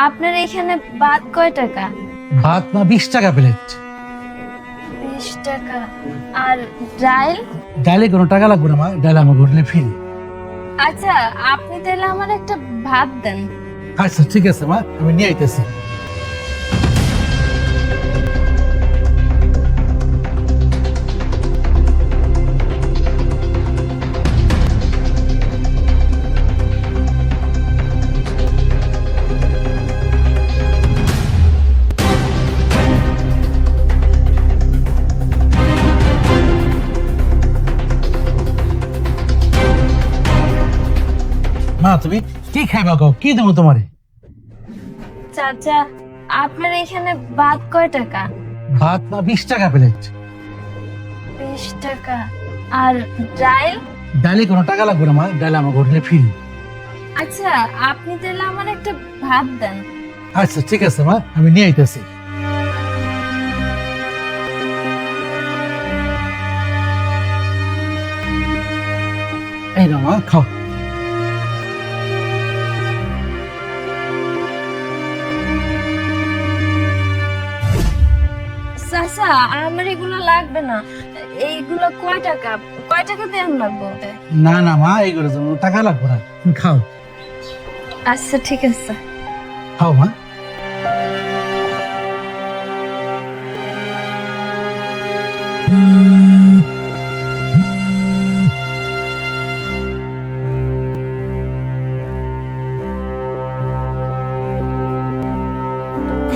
আপনার এখানে ভাত কয় টাকা? ভাত না 20 টাকা প্লেট। 20 টাকা। আর ডাল? ডালে কোনো টাকা লাগবে না মা, ডালে আমার হোটেলে ফ্রি। আচ্ছা, আপনি তাহলে আমার একটা ভাত দেন। আচ্ছা ঠিক আছে মা, আমি নিয়ে আইতেছি। মা তুমি কি খাইবা কও, কি দেবো তোমারে? চাচা, আপনার এখানে ভাত কয় টাকা? ভাত না 20 টাকা প্লেট। 20 টাকা। আর ডাল? ডালে কোনো টাকা লাগবে না মা, ডালে আমার হোটেলে ফ্রি। আচ্ছা, আপনি তাহলে আমার একটা ভাত দেন। আচ্ছা ঠিক আছে মা, আমি নিয়ে আইতেছি। এই না মা, খাও। চাচা, আমার এগুলো লাগবে না। এইগুলো কয় টাকা? কয় টাকা দেন লাগবে? না না মা, এইগুলো জন্য টাকা লাগবে না, তুমি খাও। আচ্ছা ঠিক আছে। খাও মা।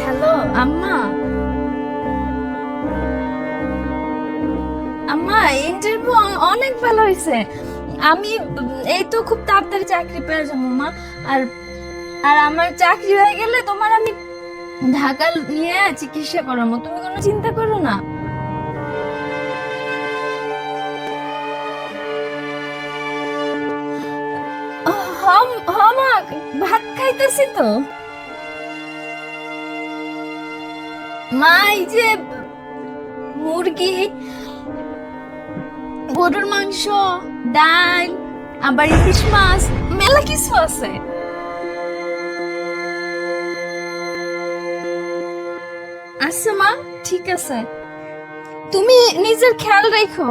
হ্যালো আম্মা। আম্মা, ইন্টারভিউ অনেক ভালো হয়েছে। আমি এই তো খুব তাড়াতাড়ি চাকরি পেয়ে যাবো মা। আর আর আমার চাকরি হয়ে গেলে তোমার আমি ঢাকা নিয়ে চিকিৎসা করাবো, তুমি কোনো চিন্তা করো না। মা, ভাত খাইতেছি তো। মা, এই যে মুরগি, গরুর মাংস, ডাল, আবার ইলিশ মাছ, মেলা কিছু আছে। আচ্ছা মা, ঠিক আছে, তুমি নিজের খেয়াল রেখো।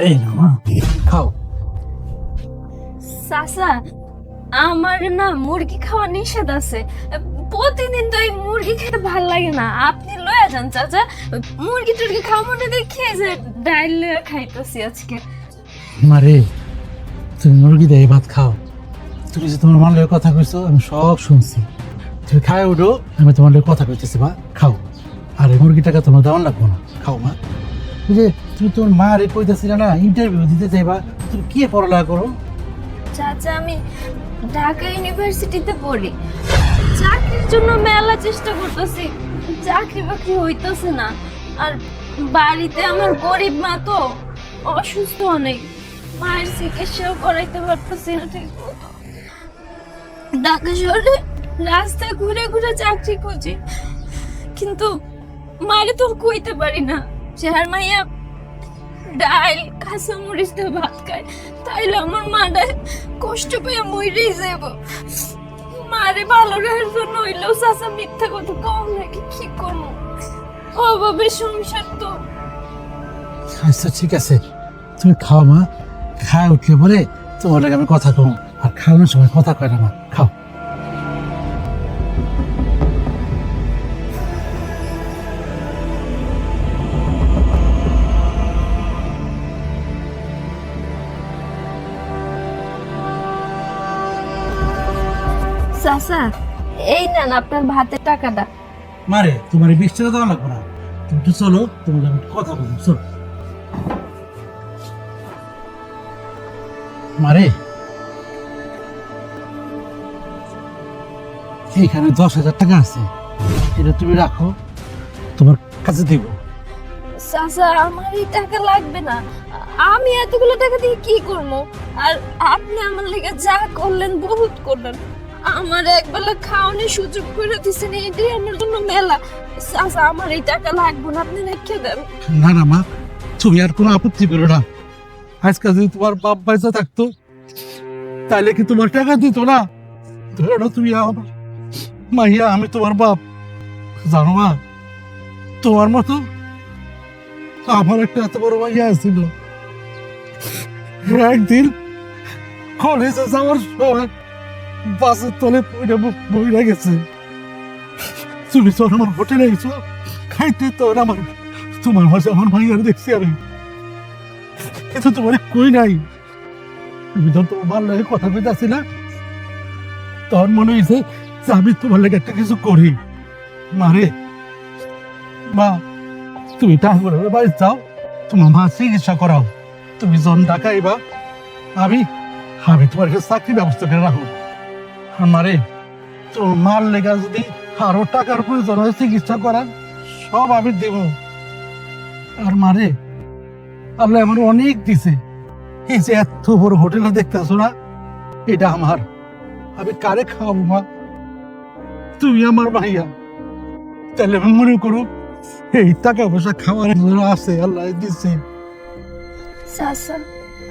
এই না মা, খাও। চাচা, আমার না মুরগি খাওয়া নিষেধ আছে। প্রতিদিন তো এই মুরগি খেতে ভাল লাগে না, আপনি লয়ে যান চাচা। মুরগি টুরগি খাওয়া মনে দেখে যে ডাইল লয়ে খাইতেছি আজকে। মারে, তুমি মুরগি দিয়ে ভাত খাও। তুমি যে তোমার মালের কথা কইছো আমি সব শুনছি। তুমি খায় উঠো, আমি তোমার লগে কথা কইতেছি মা, খাও। আর এই মুরগি টাকা তোমার দেওয়ার লাগবো না, খাও মা। ওই যে তুমি তোমার মা রে কইতেছিলে না ইন্টারভিউ দিতে যাইবা, তুমি কি পড়ালেখা করো? চাচা, আমি ঢাকা ইউনিভার্সিটিতে পড়ি। চাকরির জন্য মেলা চেষ্টা করতেছি, চাকরি বাকরি হইতেছে না। আর বাড়িতে আমার গরিব মা তো, অসুস্থ অনেক, মায়ের চিকিৎসাও করাইতে পারতেছি না ঠিক মতো। ঢাকা শহরে রাস্তায় ঘুরে ঘুরে চাকরি খুঁজি, কিন্তু মারে তো কইতে পারি না। চেহার মাইয়া ডাল কাঁচা মরিচ দিয়ে ভাত খায়, তাইলে আমার মাটা কষ্ট পেয়ে মরেই যাব। মারে ভালো রাখার জন্য হইলেও চাচা মিথ্যা কথা কম নাকি, কি করবো, অভাবে সংসার তো। আচ্ছা ঠিক আছে, তুমি খাও মা। খায় উঠলে পরে তোমার লাগে আমি কথা কম, আর খাওয়ানোর সময় কথা কয় না মা, খাও। চাচা, এই নেন আপনার ভাতের টাকাটা। মারে, তোমার এই 20 টাকা দেওয়া লাগবে না, তুমি একটু চলো, তোমার আমি একটু কথা বলবো, চলো। মারে, এইখানে 10,000 টাকা আছে, এটা তুমি রাখো, তোমার কাছে দিব। চাচা, আমার এই টাকা লাগবে না, আমি এতগুলো টাকা দিয়ে কি করবো? আর আপনি আমার লেগে যা করলেন বহুত করলেন, আমার একবেলা খাওয়ানোর সুযোগ করে দিচ্ছেন, এটাই আমার জন্য মেলা। চাচা, আমার এই টাকা লাগবে না, আপনি রেখে দেন। না না মা, তুমি আর কোনো আপত্তি করো না, আজকে যদি তোমার বাপ পয়সা থাকতো তাহলে কি তোমার টাকা দিত না? ধরো না তুমি আমার মাইয়া, আমি তোমার বাপ। জানো মা, তোমার মতো আমার একটা এত বড় মাইয়া ছিল। একদিন কলেজে যাওয়ার সময় বাসের তলে বইরা গেছে। তুমি তো আমার হোটেলে গেছো খাইতে, তো আমার তোমার মাঝে আমার মাইয়ার দেখছি আমি, কিন্তু তোমার কই নাই। তুমি তো তোমার লাগে কথা কইতাছি না, তখন মনে হয়েছে যে আমি তোমার লাগে একটা কিছু করি। মারে মা, তুমি টাঙ্গুরে বাড়ি যাও, তোমার মা চিকিৎসা করাও। তুমি জন ডাকাইবা, আমি আমি তোমার কাছে চাকরি ব্যবস্থা করে রাখো। আমারে তোমার মার লেগা যদি আরো টাকার প্রয়োজন হয় চিকিৎসা করার, সব আমি দেব। আর মারে আল্লাহ আমার অনেক দিছে। এই যে এত বড় হোটেলে দেখতেছো না, এটা আমার। আমি কারে খাওয়াবো মা? তুমি আমার ভাইয়া, তাহলে আমি মনে করো এই টাকা পয়সা খাওয়ার জন্য আছে, আল্লাহ দিচ্ছে। চাচা,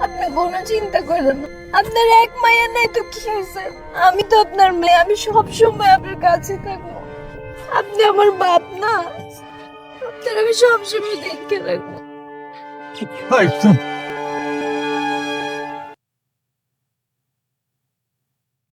আপনি কোনো চিন্তা করেন না। আপনার এক মায়া নাই তো কি হয়েছে? আমি তো আপনার মেয়ে, আমি সব সময় আপনার কাছে থাকবো। আপনি আমার বাপ না, আপনার আমি সব সময় দেখে রাখবো। আচ্ছা